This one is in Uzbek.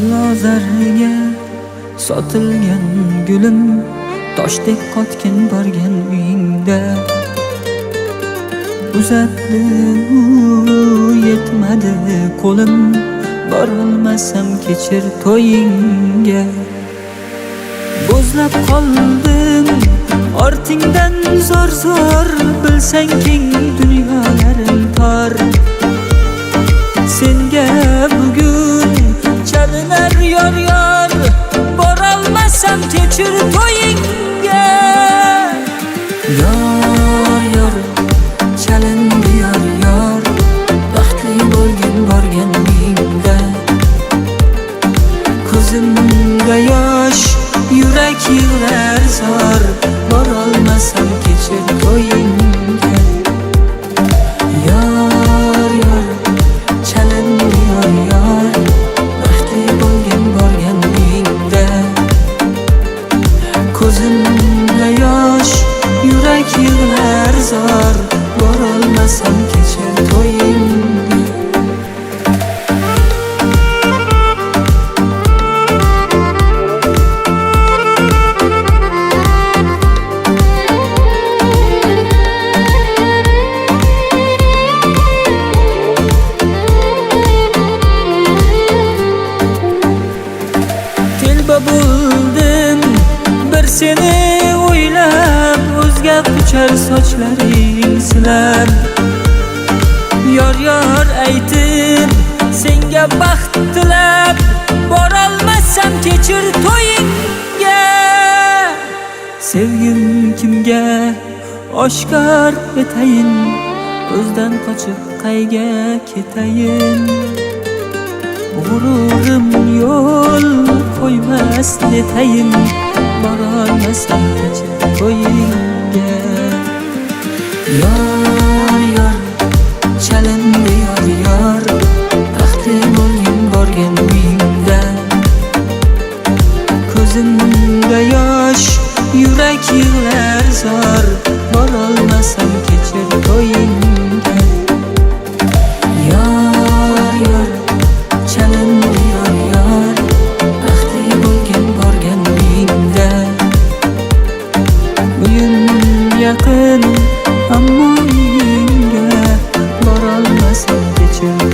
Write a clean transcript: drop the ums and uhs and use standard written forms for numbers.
Gulozorga sotilgan gulim, toshdek qotgan borgan uyingda. Uzatdim yetmadi qo'lim, borolmasam kechir to'yingga. Bo'zlab qoldim ortingdan zor-zor, bilsang keng dunyolarim tor. Senga bugun chalinar yor-yor, borolmasam kechir to'yingga. Yor-yor chalindi yor-yor, baxtli bo'lgin borgan uyingda. Ko'zimda yosh, yurak yig'lar zor, borolmasam kechir to'yingga. Yor-yor chalindi yor-yor, baxtli bo'lgin borgan uyingda. Ko'zimda yosh, yurak yig'lar zor, borolmasam kechir to'yingga. Telba bo'ldim bir seni o'ylab, o'zga quchar sochlaring silab. Yor-yor aytib senga baxt tilab, borolmasam kechir to'yingga. Sevgim kimga oshkor etayin, o'zdan qochib qayga ketayin. G'ururim yo'l qo'ymas netayin, borolmasam kechir to'yingga. Yor-yor chalindi yor-yor, baxtli bo'lgin borgan uyingda. Ko'zimda yosh, yurak yig'lar zor, borolmasam kechir to'yingga. Yor-yor chalindi yor-yor, baxtli bo'lgin borgan uyingda. Uyim yaqin ammo uyingga, borolmasam kechir